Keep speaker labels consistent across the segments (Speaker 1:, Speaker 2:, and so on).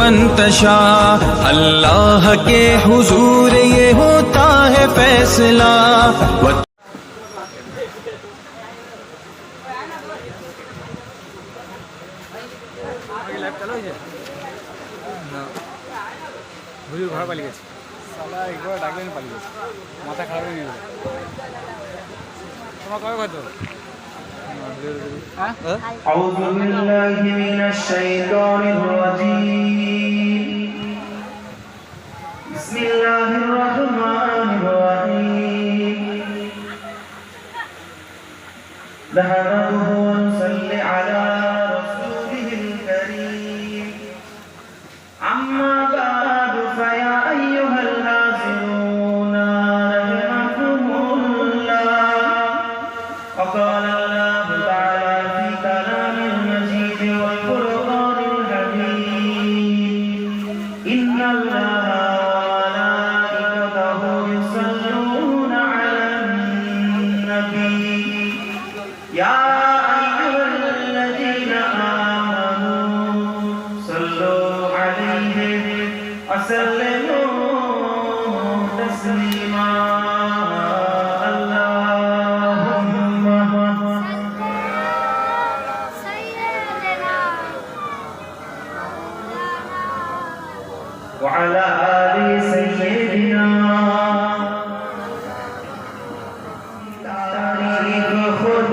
Speaker 1: मन तशा, अल्लाह के हुजूर ये होता है फैसला।
Speaker 2: ঘর পালিয়ে গেছে সালা একবার ডাকলেন পালিয়ে গেছে মাথা খারাপ হয়ে গেল তোমার কবে কত
Speaker 3: أعوذ بالله من الشيطان الرجيم بسم الله الرحمن الرحيم نحمده ونصلي على رسوله الكريم أما بعد فيا أيها الحاضرون رحمكم الله وقال الله تعالى في كلام المجيد والفرقان الحميد إن الله وملائكته يصلون على النبي يا أيها الذين آمنوا صلوا عليه وسلموا تسليما وعلى آل سيدنا तारीफ खुद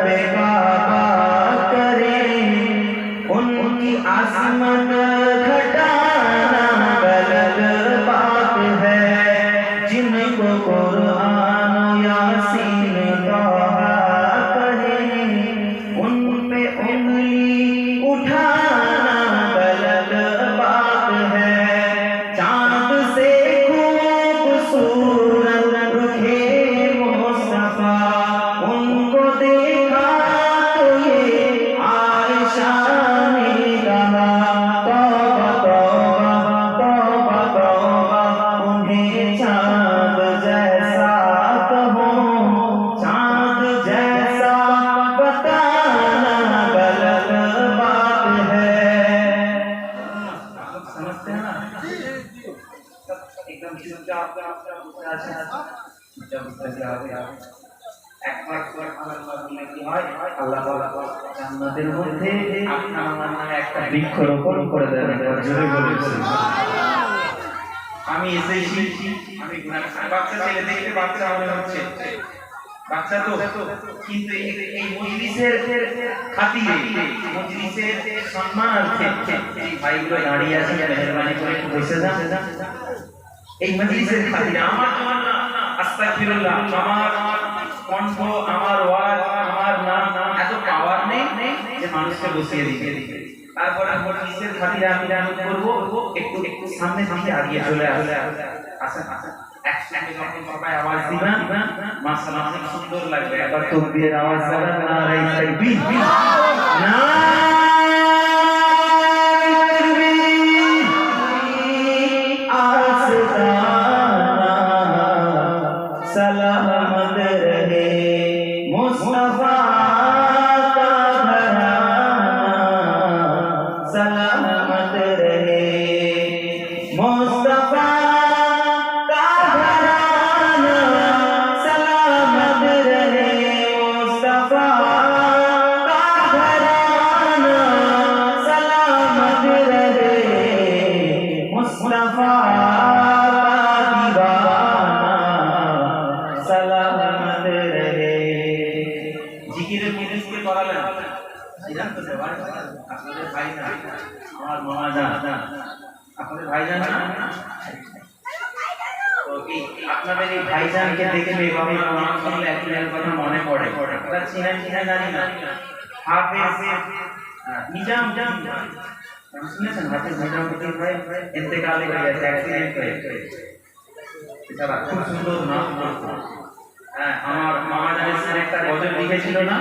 Speaker 3: पे बाबा करे उनकी आसमत घटाना गलत बात है जिनको कुरान यासीन तौहा कहे उन पे उंगली उठाना गलत बात है चांद से खूबसूरत रुखे मुस्तफा उनको देखा तो ये आयशा ने कहा तौबा तौबा तौबा तौबा उन्हें चांद जैसा कहो चांद जैसा बताना गलत बात है समझते हैं ना एकदम चुपचाप जब একবার কি হয় আল্লাহ জান্নাতের মধ্যে আপনার আমার নামে একটা বৃক্ষরোপণ করে দেন জোরে বলেছেন আমি এসেছি আমি বাচ্চা ছেলে দেখতে বাচ্চা মনে হচ্ছে বাচ্চা তো কিন্তু এই মজলিসের খাতিরে মজলিসের সম্মানার্থে এই ভাইগুলো দাঁড়িয়ে আছে মেহেরবানি করে একটু বসে যান এই মজলিসের খাতিরে আমার আস্তাগফিরুল্লাহ আমার কণ্ঠ আমার ওয়াজ আমার নাম এত পাওয়ার নেই যে মানুষকে বসিয়ে দিবে তারপর আমরা মজলিসের খাতিরে আমি করব একটু একটু সামনে সামনে আগিয়ে চলে আসেন আসেন একসাথে যখন সবাই আওয়াজ দিবেন মাশাআল্লাহ অনেক সুন্দর লাগবে একবার তাকবীরের আওয়াজ জানান নারে তাকবীর सलामत रहे मुस्तफा का घराना सलामत रहे मुस्तफा का घराना सलामत रहे मुस्तफा का घराना सलामत रहे मुस्तफा सलामत रहे जिकिर मुझसे पढ़ालें इधर तो सवाल अपने भाई ना और मामा जान अपने भाई जान ना तो कि अपना मेरे भाई जान के देखे मेरे बाबा नाम सुन ले अपने बारे में मने पड़े अगर चीना जानी ना हाफिज निजाम सुने सन हाफिज निजाम के भाई इंतकाल कर गया एक्सीडेंट करे बेचारा खूब सुंदर नाम আমার মামা জানের একটা গজল লিখেছিল না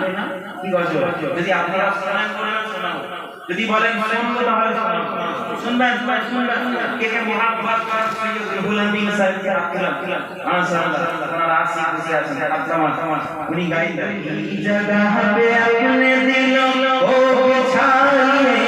Speaker 3: কি গজল যদি আপনারা শোনান যদি বলেন শুনবো তাহলে শুনবেন কে কে মুহাব্বত করেন সৈয়দ রুহুল আমিন সাহেবকে রাখলাম মাশাআল্লাহ আপনারা আসি খুশি আছেন আপনারা উনি গাইন এই জায়গা पे अपने दिलों को बिछाए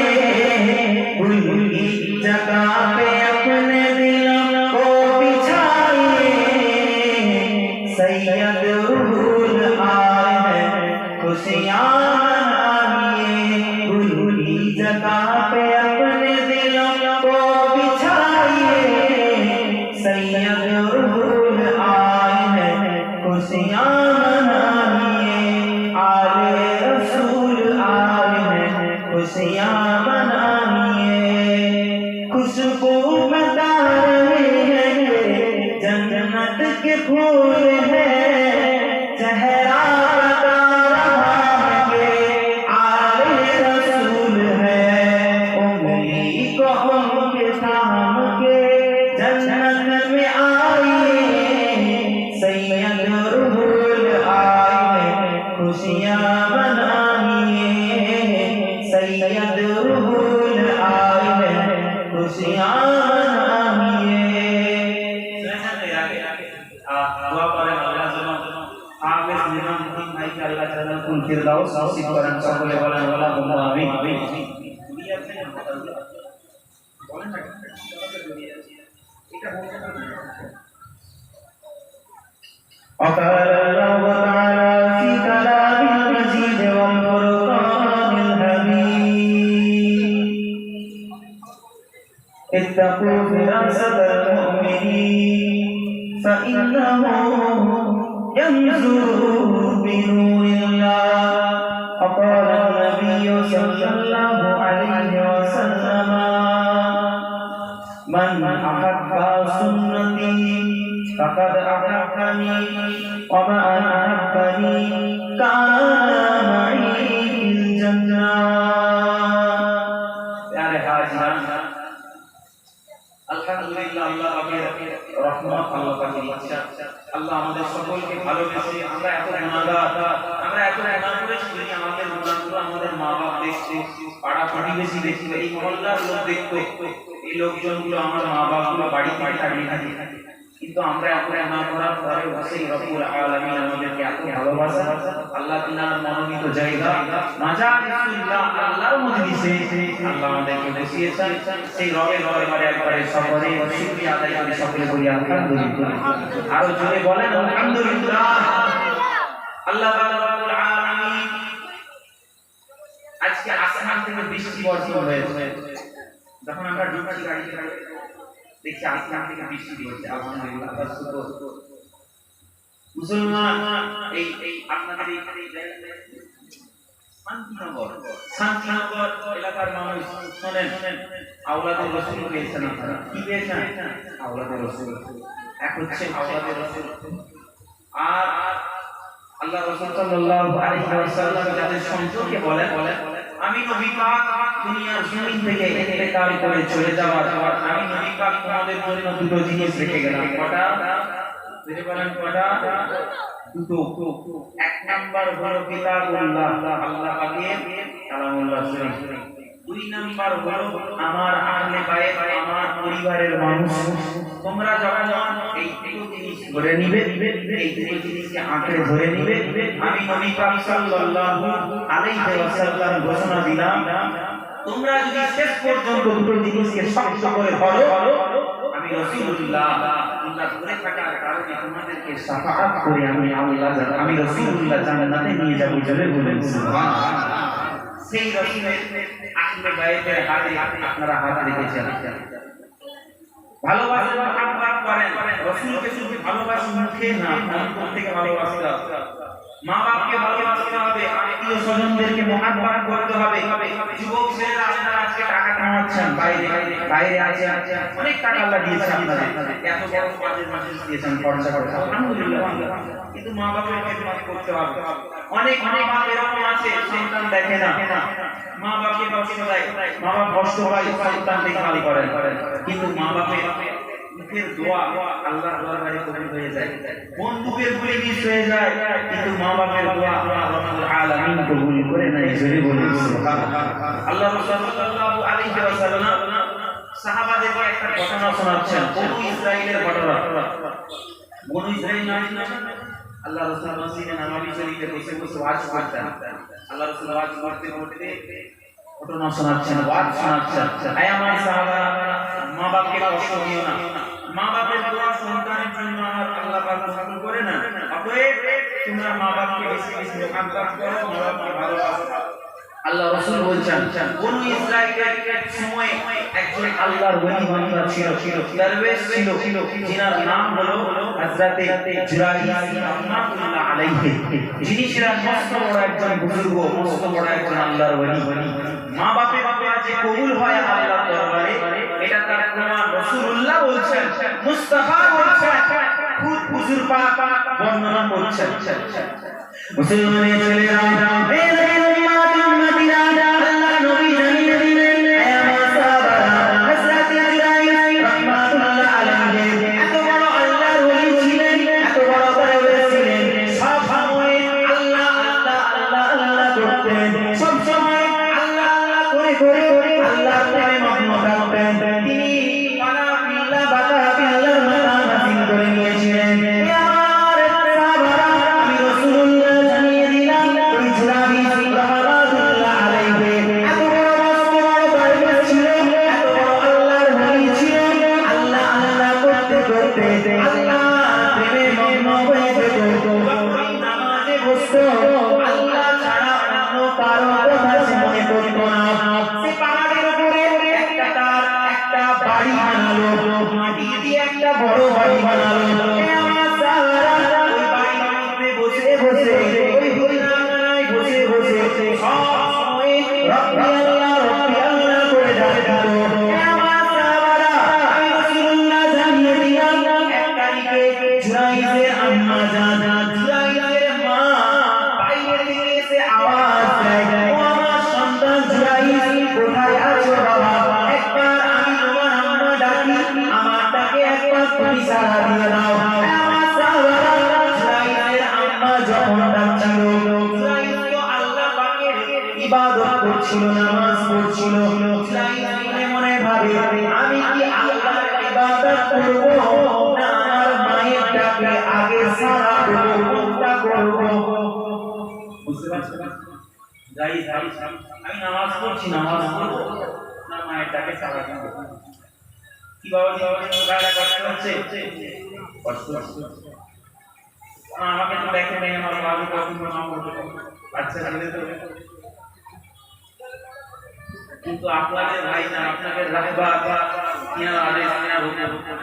Speaker 3: के फूल है चेहरा बता रहा है आले रसूल है उंगली को उनके थाम के जन्नत में आइए सैयद रूहुल आए खुशियां मनाइए सैयद रूहुल आए खुशियां সকলে বলেন আল্লাহুম্মা আমিন وقال الله تعالى في كلامه المجيد والفرقان الحميد اتقوا فراسة المؤمنين فإنه ينظر بنور الله وقال النبي صلى الله عليه وسلم من أحب سنتي فقد أحبني ومن أحبني كان معي في الجنة प्यारे हाजिरान আলহামদুলিল্লাহ আল্লাহ পাকের রহমত আল্লাহ পাকের ইচ্ছা আল্লাহ আমাদের সকলকে ভালোবেসে আমরা এত গুনাহগার আমরা এত গুনাহ করেছি যদি আমাদের গুনাহগুলো আমাদের মা-বাপ দেখছে পাড়া প্রতিবেশী দেখছে এই মহল্লার লোক দেখতো এই লোকজনগুলো আমার মা-বাপগুলো বাড়িতে থাকবে কিন্তু আমরা এত গুনাহ করার পরেও সেই রব্বুল আলামিন আমাদেরকে এত ভালোবাসা আল্লাহ তাআলার মনোনীত জায়গা মাজালিসুল্লাহ আল্লাহর মজলিসে আল্লাহ আমাদেরকে বসিয়েছেন সেই রবের দরবারে একবারে সকলে শুকরিয়া আদায় করে সকলে বলি আলহামদুলিল্লাহ আরো জোরে বলেন আলহামদুলিল্লাহ আল্লাহ রব্বুল আলামিন আজকে আসমান থেকে বৃষ্টি বর্ষণ হয়েছে যখন আমরা ঢুকছি গাড়িতে দেখছি আসমান থেকে বৃষ্টি হচ্ছে আলহামদুলিল্লাহ মুসলমান এই আপনাদের এইখানে শান্তিনগর এলাকার মানুষ শোনেন আওলাদে রাসূল পেয়েছেন আপনারা কি পেয়েছেন আওলাদে রাসূল এক হচ্ছে আওলাদে রাসূল আর আল্লাহ রাসূল সাল্লাল্লাহু আলাইহি ওয়াসাল্লাম যাদের সম্পর্কে বলেন আমি নবী পাক দুনিয়ার জমিন থেকে ইন্তেকাল করে চলে যাওয়ার পর আমি নবী পাক তোমাদের জন্য দুটো জিনিস রেখে গেলাম কটা যদি বলেন কটা দুটো এক নাম্বার হলো কিতাবুল্লাহ আল্লাহ পাকের কালামুল্লাহ শরীফ দুই নাম্বার হলো আমার আহলে বাইত আমার পরিবারের মানুষ তোমরা যখন এই দুটো জিনিস ধরে নিবে এই দুটো জিনিসকে আঁকড়ে ধরে নিবে আমি নবী পাক সাল্লাল্লাহু আলাইহি ওয়াসাল্লাম ঘোষণা দিলাম তোমরা যদি শেষ পর্যন্ত দুটো জিনিসকে শক্ত করে ধরো আমি রাসূলুল্লাহ তোমরা ধরে থাকার কারণে তোমাদেরকে শাফাআত করে আমি রাসূলুল্লাহ জান্নাতে নিয়ে যাব বলে বলেন সুবহানাল্লাহ সেই রাসূলের আহলে বাইতের হাতে আপনারা হাত রেখেছেন ভালোবাসা মহব্বত করেন রাসূলকে শুধু ভালোবাসা মুখে না অন্তর থেকে ভালোবাসতে হবে মা বাপকে ভালোবাসতে হবে আত্মীয় স্বজনদেরকে মহব্বত করতে হবে যুবক ছেলেরা আপনারা আজকে টাকা কামাচ্ছেন বাইরে আছে অনেক টাকা আল্লাহ দিয়েছে আপনাদের এত বড় কাজের মাঝে দিয়েছেন খরচা করে আলহামদুলিল্লাহ কিন্তু মা বাপের খেদমত করতে হবে অনেক বাপ এরকম আছে সন্তান দেখে না মা বাপকে কষ্ট দেয় মা বাপ কষ্ট পায় সন্তান দেখভাল করেন কিন্তু মা বাপের মুখের দোয়া আল্লাহর দরবারে কবুল হয়ে যায় বন্ধুকের ভুলে মিস হয়ে যায় কিন্তু মা বাপের দোয়া আল্লাহ রাব্বুল আলামিন কবুল করে নেয় জোরে বলুন সুবহানাল্লাহ আল্লাহ রাসূল সাল্লাল্লাহু আলাইহি ওয়াসাল্লাম সাহাবাদেরকে একটা ঘটনা শোনাচ্ছেন বনু ইসরাইলের ঘটনা বনু ইসরাইল আল্লাহ রাসূল মসজিদে নববী শরীফে বসে ওয়াজ করতেন আল্লাহ রাসূল ওয়াজ করতে ঘটনা শোনাচ্ছেন ওয়াজ শোনাচ্ছেন আয় আমার সাহাবারা মা বাপকে কষ্ট দিও না মা বাপের দোয়া সন্তানের জন্য আল্লাহ পাক কবুল করে না অতএব তোমরা মা বাপকে বেশি বেশি মহব্বত করো মা বাপকে ভালোবাসো আল্লাহ রাসূল বলেছেন বনু ইসরাইলের সময় একজন আল্লাহর ওলি বান্দা ছিল দরবেশ ছিল যিনার নাম হলো হযরতে জুরাইজ রাহমাতুল্লাহ আলাইহি যিনি ছিলেন মস্ত বড় একজন বুজুর্গ মস্ত বড় একজন আল্লাহর ওলি মা বাপের দোয়া যে কবুল হয় আল্লাহর দরবারে এটা তার প্রমাণ রাসূলুল্লাহ বলছেন মুস্তাফা বলছেন খুদ হুজুর পাক বর্ণনা করছেন। মুসলমানের ছেলেরা আল্লাহ নবী জানিয়ে দিলেন আমার সাহাবারা হযরত জুরাইর রাহমাতুল্লাহ আলাইহি এত বড় আল্লাহর ওলি ছিলেন, এত বড় দরবেশ ছিলেন, সব সময় আল্লাহ আল্লাহ আল্লাহ আল্লাহ করতেন, সব সময় আল্লাহ আল্লাহ করে আল্লাহ প্রেমে মগ্ন থাকতেন। তিনি কালামিল্লাহ বাতাবিল্লাহর মানা হাসিল করে নিয়েছিলেন। আমার সাহাবারা আমি রাসূলুল্লাহ জানিয়ে দিলাম ওই জুরাইর রাহমাতুল্লাহ আলাইহি এত বড় দরবেশ ছিলেন, এত বড় আল্লাহর ওলি ছিলেন, আল্লাহ আল্লাহ করতে আল্লাহ প্রেমে মগ্ন হয়ে যেত। যখন নামাজে বসতো আল্লাহ ছাড়া অন্য কারো কথা সে মনে করত না। সে পাহাড়ের উপরে একটা বাড়ি বানালো, মাটি দিয়ে একটা বড় বাড়ি বানালো। আমার সাহাবারা ওই বাড়ির মধ্যে বসে ওই হরিনামায় বসে সব সময় রব্বি আল্লাহ করে ডাকতো। আমার সাহাবারা আমি রাসূলুল্লাহ জানিয়ে দিলাম এক তারিখে জুরাইরের আম্মা জুরাইরের মা বাইরে থেকে এসে আওয়াজ দেয়, ও আমার সন্তান জুরাইর কোথায় আছো বাবা? একবার আমি তোমার আম্মা ডাকি, আমার ডাকে একবার তুমি সাড়া দিয়ে দাও। আমার সাহাবারা জুরাইরের আম্মা যখন ডাকছিল, জুরাইর তো আল্লাহ পাকের ইবাদত করছিল, নামাজ পড়ছিল। জুরাইর মনে মনে ভাবে আমি কি আল্লাহর ইবাদত করব না আমার মায়ের ডাকে আগে সাড়া দেব, কোনটা করব? বুঝতে পারছেন? আমি নামাজ পড়ছি, নামাজ পড়ব না মায়ের ডাকে সাড়া দেব? কি বাবা গাড়া কষ্ট হচ্ছে, কষ্ট হচ্ছে। আমাকে তো দেখে নেই আমার বাবু কখন নামাজ পড়বে, বাচ্চা ছেলে তো। কিন্তু আপনাদের ভাই না, আপনাদের রাহবা বা ইনার আদেশ ইনার হুকুম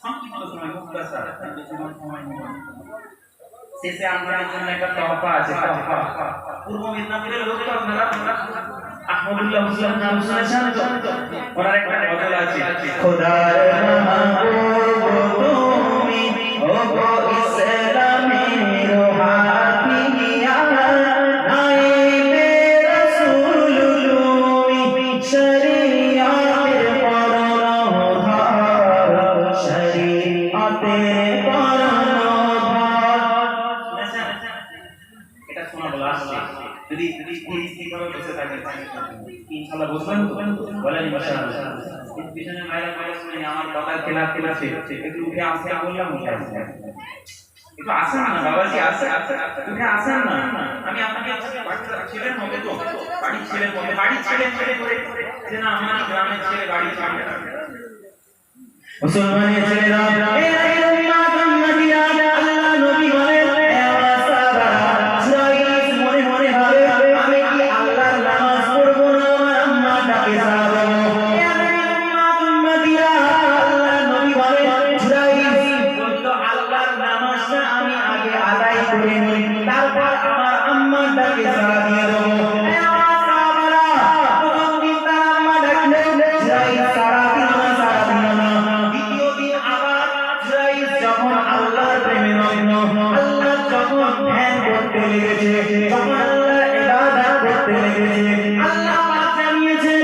Speaker 3: সংক্ষিপ্ত সময় মুক্তাসার সময় শেষে আপনাদের জন্য একটা তহফা আছে। পূর্ব মেদিনীপুরের লোক তো আপনারা আহমদুল্লাহ হুসাইন নাম শুনেছেন তো? ওনার একটা গজল আছে, খোদার মাহবুব তুমি ও গো ইসলামের হাফিয়া নাইবে রাসূল তুমি শরিয়াতের পরমধার, শরিয়াতের পরমধার। এটা শোনা বলা আসছে, যদি ভাবে বসে থাকেন ইনশাআল্লাহ বসবেন তো? বলেন ইনশাআল্লাহ। পিছনে মায়েরা শুনে আমার কথার খেলাফ একটু উঠে আসতে বললাম, উঠে আসতে একটু আসেন না বাবাজি, আসে উঠে আসেন না। আমি আপনাকে ছেলের মতো তো বাড়ির ছেলের মতো বাড়ির ছেলে করে যে না আমার গ্রামের ছেলে বাড়ি ছেলে। মুসলমানের ছেলেরা এই উম্মাত উম্মতিরা আল্লাহ নবী বলেন আমার সাহাবারা জুরাইর মনে মনে ভাবে আমি কি আল্লাহর নামাজ পড়ব না আমার আম্মা ডাকে সাড়া দেব? এই উম্মাত উম্মতিরা আল্লাহ নবী বলেন জুরাইর বলতো আল্লাহর নামাজটা আমি আগে আদায় করে নিই, তারপর আমার আম্মার ডাকে সাড়া দিয়ে দেব। আমার সাহাবারা প্রথম দিন তার আম্মা ডাকলে জুরাইর সাড়া দিল না। দ্বিতীয় দিন আবার জুরাইর যখন আল্লাহর প্রেমে মগ্ন, আল্লাহ যখন ধ্যান করতে লেগেছে, যখন আল্লাহর ইবাদত করতে লেগেছে, আল্লাহ পাক জানিয়েছে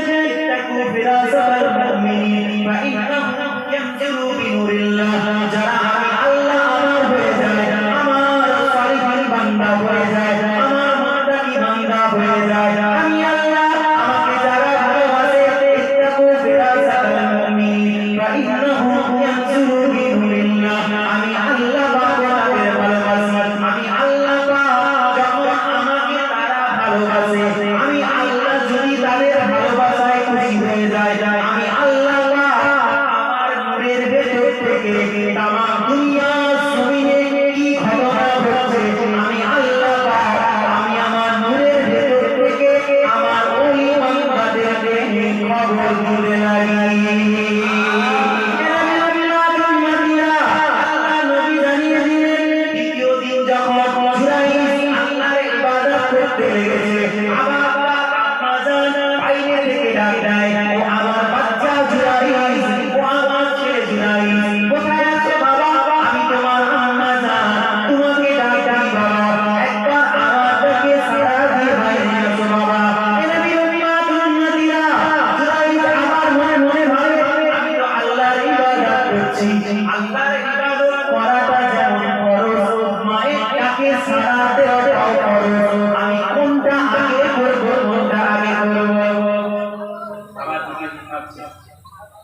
Speaker 3: আচ্ছা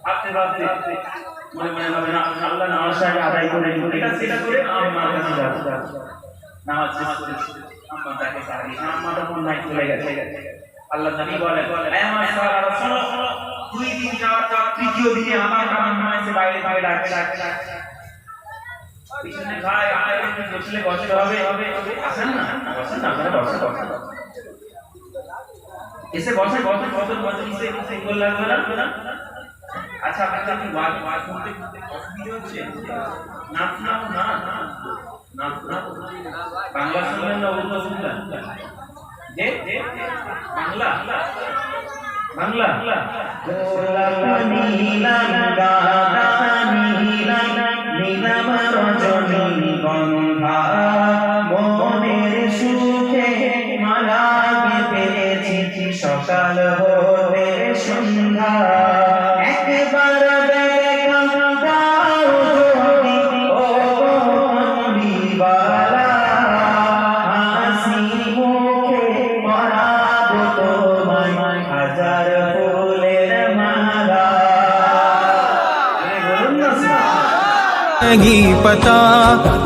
Speaker 3: ভাবতে ভাবতে মনে মনে ভাবে না আল্লাহ নামাজটাকে আদায় করে নিই, এটা সেটা করে আম্মার কাছে যাবো। নামাজ শেষ করে আম্মা তাকে সাহায্য, আম্মা তখন নাই চলে গেছে। আল্লাহ নবী বলে এ আমার সাহাবারা শোনো, দুই দিন যাওয়ার পর তৃতীয় দিনে আমার মনে হয়েছে বাইরে বাইরে ডাকে পিছনে ভাই আয় একটু বসলে বসতে হবে, আসেন না আপনারা বসেন এসে বসে এসে গোল লাগবে না। আচ্ছা আপনার কি ওয়াজ করতে অসুবিধা হচ্ছে? না বাংলা শুনলেন না উর্দু শুনলেন? বাংলা নীলাম গাদা নীলাম রজনী গন্ধা মনের সুখে মালা গেঁথেছি সকাল হতে সন্ধ্যা। একবার দেখা দাও যদি ও কমলিওয়ালা, হাসি মুখে পরাবো তোমায় হাজার ফুলের মালা।
Speaker 1: नहीं पता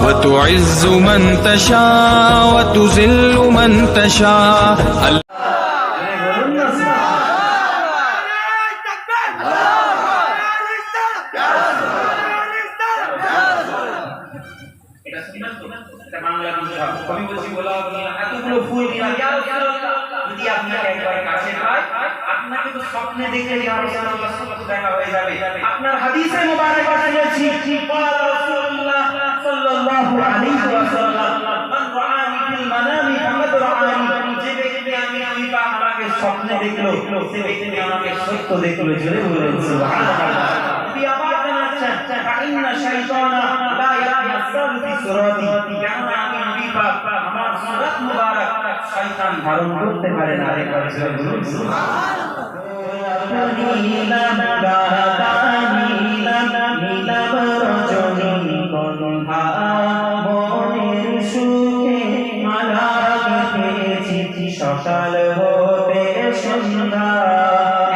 Speaker 1: वतुइज़्ज़ु मन तशा वतुज़िल्लु मन तशा।
Speaker 3: স্বপ্নে দেখে ইয়া রাসূলুল্লাহ সত্য দেখা হয়ে যাবে। আপনার হাদিসে মুবারক আছে রাসূলুল্লাহ সাল্লাল্লাহু আলাইহি ওয়াসাল্লাম মান রাআনি ফিল মানামি ফাকাদ রাআনি, যে ব্যক্তি আমি আমাকে স্বপ্নে দেখলো সে ব্যক্তি আমাকে সত্য দেখলো। জোরে বলেন সুবহানাল্লাহ। নবী আবার জানাচ্ছেন ফাইন্না শাইতানা লা ইয়াতাসারু ফি সুরাতি, আমি পাক আমার সুরাত মুবারক শয়তান ধারণ করতে পারে না। আরেকবার জোরে বলুন সুবহানাল্লাহ। নীলাম গাদা নীলাম রজনী গন্ধা মনের সুখে মালা গেঁথেছি সকাল হতে সন্ধ্যা।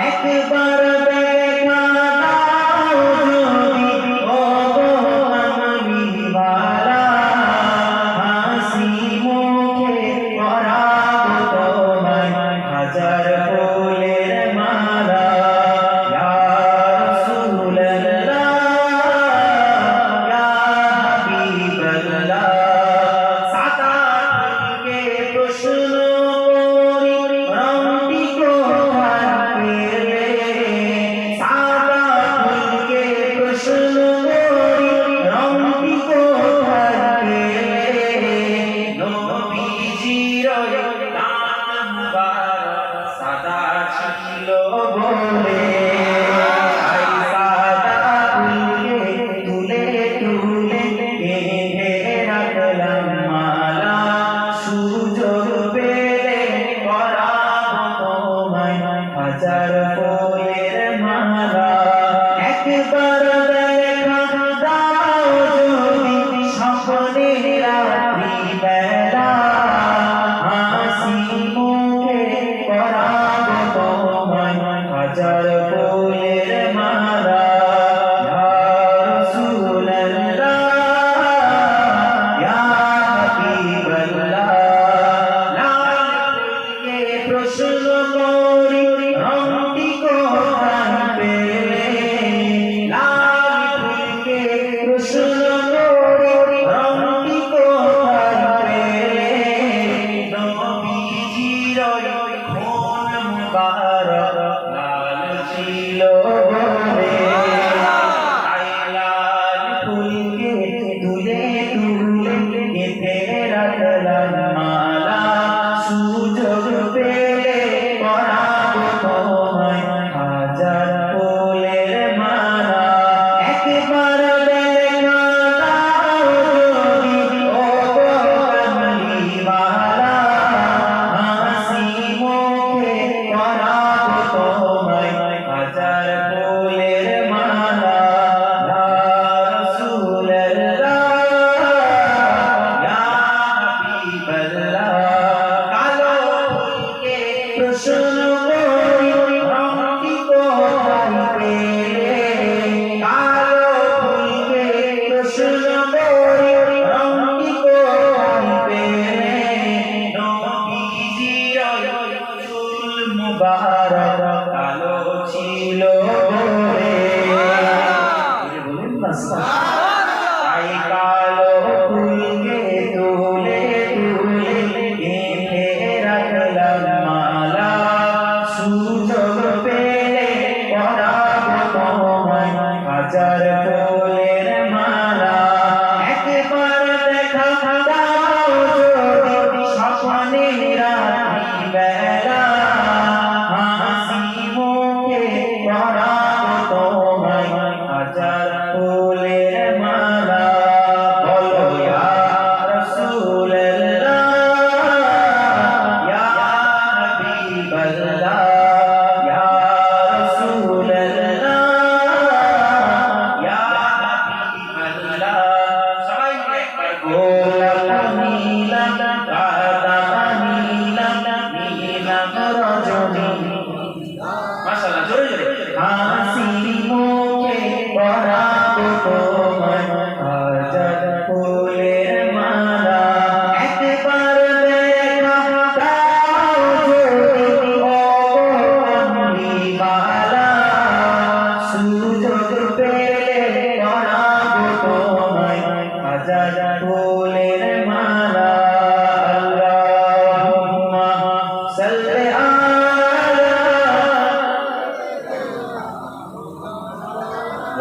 Speaker 3: একবার দেখা দাও যদি ও কমলিওয়ালা, হাসি মুখে পরাবো তোমায় হাজার ফুলের মালা। ইয়া রাসূলুল্লাহ ইয়া হাবিবাল্লাহ, সাদা ফুলকে প্রশ্ন করি রংটি কোথায় পেলে, সাদা ফুলকে প্রশ্ন করি রংটি কোথায় পেলে, নবীজির নাম মুবারক সাদা ছিল বলে, সাদা ফুলকে তুলে গেঁথে রাখলাম মালা, সুযোগ পেলে পরাবো তোমায় হাজার ফুলের মালা। একবার দেখা দাও যদি স্বপ্নে রাত্রি বেলা, হাসি মুখে পরাবো তোমায় হাজার ফুলের মালা। ইয়া রাসূলুল্লাহ ইয়া হাবিবাল্লাহ, লাল ফুলকে প্রশ্ন করি রংটি কোথায় পেলে, লাল ফুলকে প্রশ্ন করি রংটি কোথায় পেলে, নবীজির খুন মুবারক লাল ছিল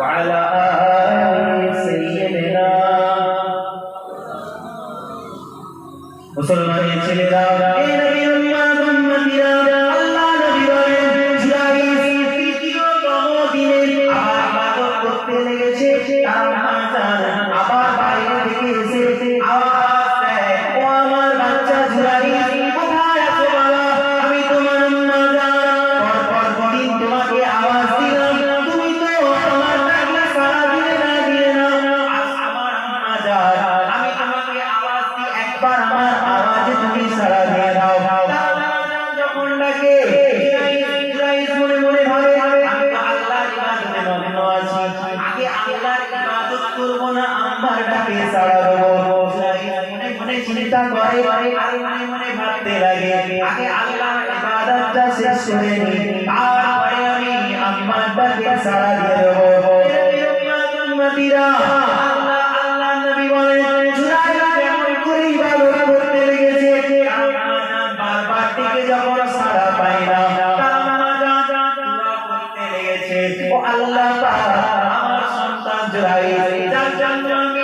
Speaker 3: وعلى آل سيدنا মুসলমানের ছেলেরা এই নবীর উম্মতিরা আল্লাহ নবী বলেন জুরাইজ তৃতীয়তম দিনে আবার ইবাদত করতে লেগেছে আবার বাইরে থেকে এসে আওয়াজ দেয় ও আমার বাচ্চা জুরাইজ কোথায় আছো বাবা আমি তোমার উম্মত পর দিন তোমাকে আওয়াজ দিলাম তুমি তো আমার ডাকে সাড়া দিলে না আমার উম্মত আমি তোমাকে আওয়াজ দিই একবার আমার আওয়াজে তুমি সাড়া দিয়ে দাও যখন ডাকে জুরাইজ মনে মনে ভাবে আমি তো আল্লাহর ইবাদতে মগ্ন আছি আগে আল্লাহর ইবাদত করব না আমার ডাকে সাড়া দেব জুরাইজ মনে মনে চিন্তা করে আর মনে মনে ভাবতে লাগে আগে আল্লাহর ইবাদতটা শেষ করে নি তারপরে আমি আমার ডাকে সাড়া দিয়ে দেব উম্মতিরা আল্লাহ আল্লাহ নবী বলেন জুরাইজ কেমন করে ইবাদত করতে লেগেছে বারবার থেকে যখন সাড়া পায় না তার দোয়া করতে লেগেছে ও আল্লাহ পাক আমার সন্তান জুরাইজ যার জন্য আমি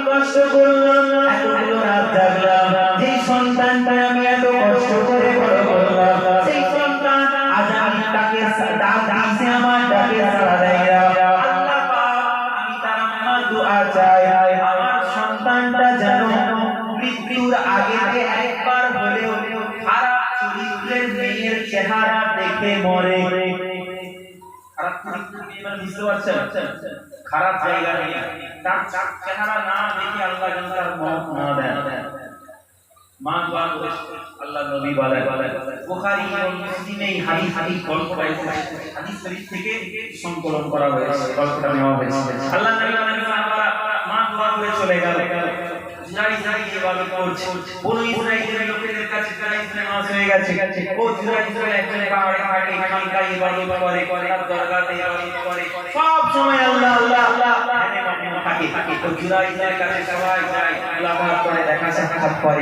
Speaker 3: কষ্ট করলাম এতগুলো রাত জাগলাম যে সন্তানটা আমি এত কষ্ট করে বড় করলাম সেই সন্তান আজ আমি তাকে ডাক দিয়েছে আমার ডাকে সাড়া দেয় না আল্লাহ পাক আমি তার আমার দোয়া চাই আমার সন্তানটা যেন মৃত্যুর আগে একবার হলেও খারাপ চরিত্রের মেয়ের চেহারা দেখে মরে খারাপ চরিত্রের মেয়ে মানে বুঝতে পারছেন খারাপ জায়গা নিয়ে তার চেহারা না দেখে আল্লাহ যেন তার মত না দেন মা দোয়া করে আল্লাহ নবী বলে বুখারী এবং মুসলিমে এই হাদিস গল্প রয়েছে হাদিস শরীফ থেকে সংকলন করা হয়েছে গল্পটা নেওয়া হয়েছে আল্লাহ নবী বলেন মা দোয়া করে চলে গেল জুরাইজ ইবাদত করছে বনু ইসরাঈলের লোকেদের কাছে জুরাইজ নামাজ হয়ে গেছে ও জুরাইজ একজন পাহাড়ে থাকে খানকা ইবাদত করে তার দরগাতে ইবাদত করে সব সময় আল্লাহ আল্লাহ আল্লাহ থাকে তো জুরাইজের কাছে সবাই যায় মুলাকাত করে দেখা সাক্ষাৎ করে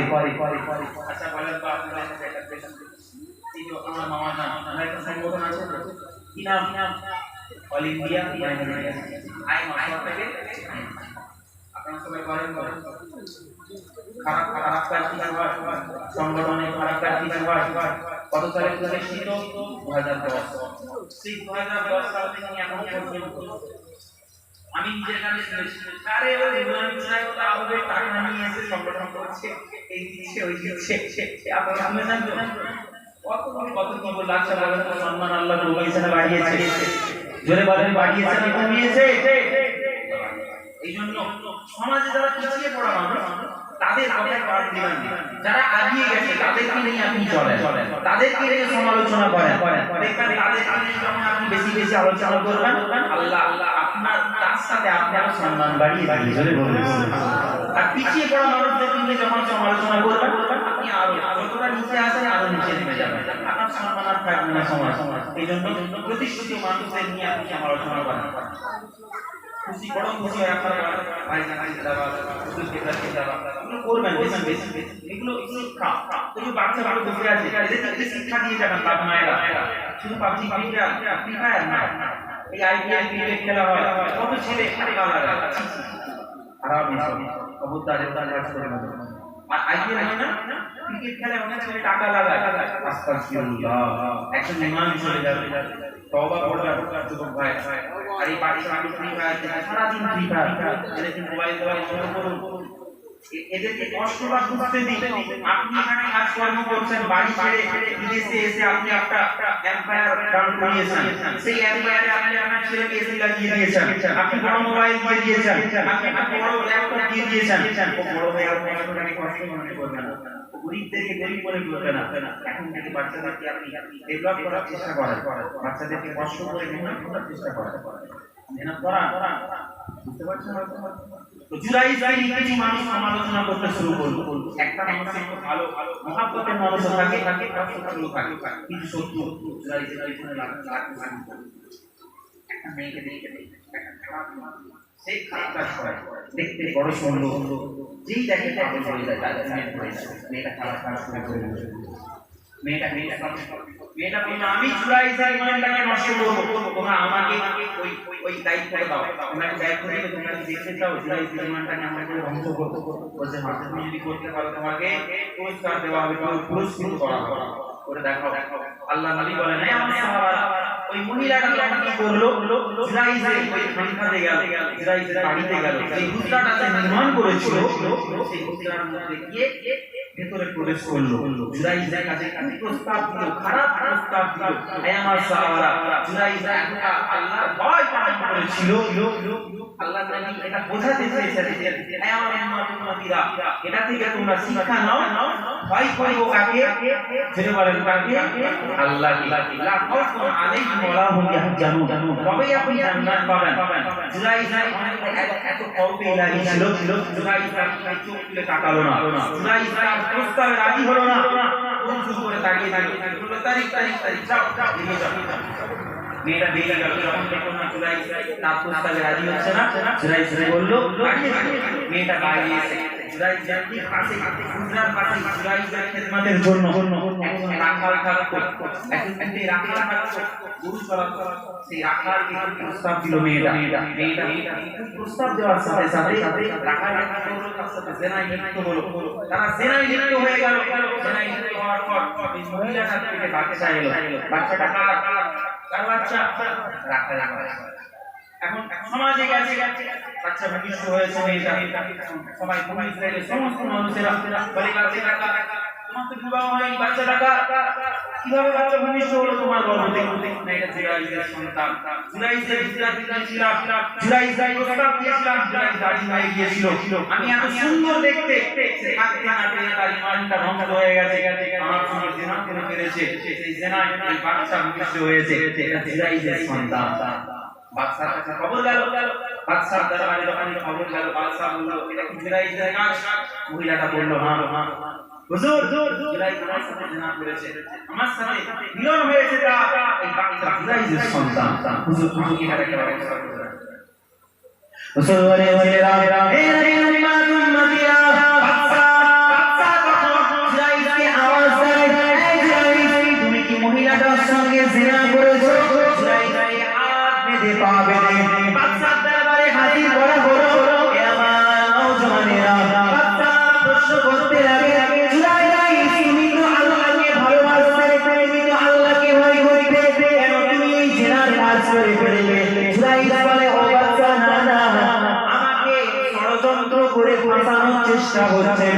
Speaker 3: আচ্ছা বলেন তো আপনারা দেখা দেখেন এই যে আমার মামা নাম আমার একটা সংগঠন আছে কি নাম অল ইন্ডিয়া আই মামা থেকে আপনারা সবাই বলেন খারাপ খারাপ কাজ সংগঠনে খারাপ কাজ কত সালে প্রতিষ্ঠিত 2010 সেই 2010 সাল থেকে এখন পর্যন্ত আমি নিজের কাছে শুনেছি আরে ওই জুরাইজ আহবে টাকা নিয়ে এসে সংগঠন করছে এই দিচ্ছে ওই দিচ্ছে আপনারা শুনেছেন তো কত কি লাখ বলেন তো সম্মান আল্লাহ রুবাইসানে বাড়িয়েছে জোরে বলেন বাড়িয়েছে না কমিয়েছে এই জন্য সমাজে যারা পিছিয়ে পড়া মানুষ তাদের কথায় কাজ দিবেন যারা আগিয়ে গেছে তাদেরকে নিয়ে আপনি চলেন তাদেরকে নিয়ে সমালোচনা করেন দেখবেন তাদেরকে নিয়ে যখন আপনি বেশি বেশি আলোচনা করবেন আল্লাহ আল্লাহ আপনার তার সাথে আপনার সম্মান বাড়িয়ে দিবেন জোরে বলুন আর পিছিয়ে পড়া মানুষদেরকে নিয়ে যখন সমালোচনা করবেন আপনি আরো যতটা নিচে আসেন আরো নিচে নেমে যাবেন আপনার সম্মান আর থাকবে না সমাজ এই জন্য প্রতিষ্ঠিত মানুষদের নিয়ে আপনি সমালোচনা করেন খুশি বড় খুশি হয় আপনারা ভাই জানাই দাবা খুশি খেতে দাবা এগুলো করবেন বেশি এগুলো তুমি বাচ্চা ভালো বসে আছে এদেরকে শিক্ষা দিয়ে যাবেন বাপ মায়েরা শুধু পাবজি ফ্রি ফায়ার না এই আইপিএল ক্রিকেট খেলা হয় কত ছেলে খেলা লাগে খারাপ বিষয় অবতারে কাজ করে না আর আইপিএল হয় না ক্রিকেট খেলায় অনেক ছেলে টাকা লাগায় আস্তাগফিরুল্লাহ একজন ইমাম চলে যাবে তওবা করবে যুবক ভাই আর এই বাড়ি ফ্রি ফায়ার সারা দিন ফ্রি ফায়ার এদেরকে মোবাইল বন্ধ করুন এদেরকে কষ্ট বা বুঝতে দিন আপনি এখানে কাজকর্ম করছেন বাড়ি ছেড়ে বিদেশে এসে আপনি একটা এম্পায়ার ডাউন করিয়েছেন সেই এম্পায়ারে আপনি আপনার ছেলেকে এসি লাগিয়ে দিয়েছেন আপনি বড় মোবাইল দিয়ে দিয়েছেন আপনি বড় ল্যাপটপ দিয়ে দিয়েছেন ও বড় হয়ে আপনি আপনাকে কষ্ট মনে করবেন না গরিবদেরকে গরিব বলে বলবে না এখন থেকে বাচ্চাদেরকে আপনি ডেভেলপ করার চেষ্টা করেন বাচ্চাদেরকে কষ্ট করে মেহনত করার চেষ্টা করেন মেহনত করান বুঝতে পারছেন তো জুরাইজ কিছু মানুষ সমালোচনা করতে শুরু করলো একটা মানুষের ভালো মহাব্বতের মানুষ থাকে ভালো থাকে কিন্তু শত্রু জুরাইজের পিছনে একটা মেয়েকে দেখে একটা খারাপ সেই খারাপ কাজ করে দেখতে বড় সুন্দর যেই দেখে পাগল হয়ে যায় তার প্রেমে পড়ে যায় মেয়েটা খারাপ কাজ করে মেয়েটা বলল আমি জুরাইজের ইমানটাকে নষ্ট করব, তোমরা আমাকে ওই দায়িত্ব দাও, তোমরা দায়িত্ব দিলে তোমরা দেখতে চাও জুরাইজের ইমানটাকে আমাকে ধ্বংস করতে। বলছে হ্যাঁ, তুমি যদি করতে পারো তোমাকে পুরস্কার দেওয়া হবে, তোমাকে পুরস্কৃত করা হবে, করে দেখাও। আল্লাহ নবী বলেন হে আমার সাহাবারা, ওই মহিলাটা তখন কি করলো, জুরাইজের ওই খানকাতে গেল, জুরাইজের বাড়িতে গেল, সেই হুজরাটা যে নির্মাণ করেছিল সেই হুজরার মধ্যে গিয়ে ভেতরে প্রবেশ করলো। জুরাইজের কাছে কি প্রস্তাব দিল, খারাপ প্রস্তাব দিল। হে আমার সাহাবারা, জুরাইজ এতটা আল্লাহর ভয় পালন করেছিল, আল্লাহ নবী এটা বোঝাতে চেয়েছেন যে হে আমার উম্মতিরা, এটা থেকে তোমরা শিক্ষা নাও, ভয় করব কাকে, জেনে বলেন কাকে, আল্লাহকে। লা খাউফুন আলাইহিম ওয়া লা হুম ইয়াহজানুন, তবেই আপনি জান্নাত পাবেন। জুরাইজ এত কওমে ইলাহি ছিল, জুরাইজ চোখ তুলে তাকালো না, জুরাইজ প্রস্তাবে রাজি হলো না, চুপ করে তাকিয়ে বলল তারিখ যাও বেরিয়ে যাও। মেয়েটা বেরিয়ে গেল, যখন দেখো না জুরাইজ তার প্রস্তাবে রাজি হচ্ছে না, জুরাইজ বলল মেয়েটা বাইরে এসে জুরাইজের পাশে হুজরার পাশে জুরাইজের খেদমতের জন্য একজন রাখাল থাকতো, একটি রাখাল থাকতো, গরু চড়াতো। সেই রাখালকে প্রস্তাব দিল মেয়েটা প্রস্তাব দেওয়ার সাথে সাথে রাখাল তার সাথে জেনায় লিপ্ত হলো। তারা জেনায় লিপ্ত হয়ে গেল। জেনায় লিপ্ত হওয়ার পর এই মহিলাটার থেকে বাচ্চা এলো। বাচ্চাটা কার বাচ্চা? রাখাল। এখন সমাজে গেছে বাচ্চা ভূমিষ্ঠ হয়েছে মেয়েটা, সবাই ভূমিষ্ঠ হয়ে সমস্ত মানুষেরা বলে বাচ্চাটা তোমার তো বিবাহ হয়নি, বাচ্চাটা কিভাবে বাচ্চা ভূমিষ্ঠ হলো তোমার গর্ভে? না, এটা জুরাইজের সন্তান। জুরাইজের জুরাইজের প্রস্তাব দিয়েছিলাম, জুরাইজ রাজি হয়ে গিয়েছিল। আমি এত সুন্দর দেখতে থাকতে না পেরে তার ইমানটা ধ্বংস হয়ে গেছে, আমার সঙ্গে জিনা করে ফেলেছে, সেই জিনায় এই বাচ্চা ভূমিষ্ঠ হয়েছে, এটা জুরাইজের সন্তান। বাদশার কাছে খবর গেল, বাদশার দরবারে যখন খবর গেল, বাদশা বলল এটা কি জুরাইজের কাজ? মহিলাটা বলল হ্যাঁ হুজুর, জুরাইজ আমার সাথে জিনা করেছে, আমার সাথে মিলন হয়েছে, তা এই বাচ্চা জুরাইজের সন্তান। হুজুর তুমি এটা কি ব্যবস্থা করবেন? হুজুর বলে হে উম্মতিরা, বাদশা তখন জুরাইজকে আওয়াজ দেয়, হে জুরাইজ তুমি কি মহিলাটার সঙ্গে জিনা করেছো? জুরাইজ পাবে বাদশার দরবারে হাজির করা হলো। আমার নওজওয়ানেরা বাদশা প্রশ্ন করতে লাগে, জুরাইজ তুমি তো আল্লাহকে ভালোবাসতে, তুমি তো আল্লাহকে ভয় করতে, কেন তুমি এই জিনার কাজ করে ফেললে? জুরাইজ বলে ও বাদশা না, আমাকে ষড়যন্ত্র করে ফাঁসানোর চেষ্টা হচ্ছে,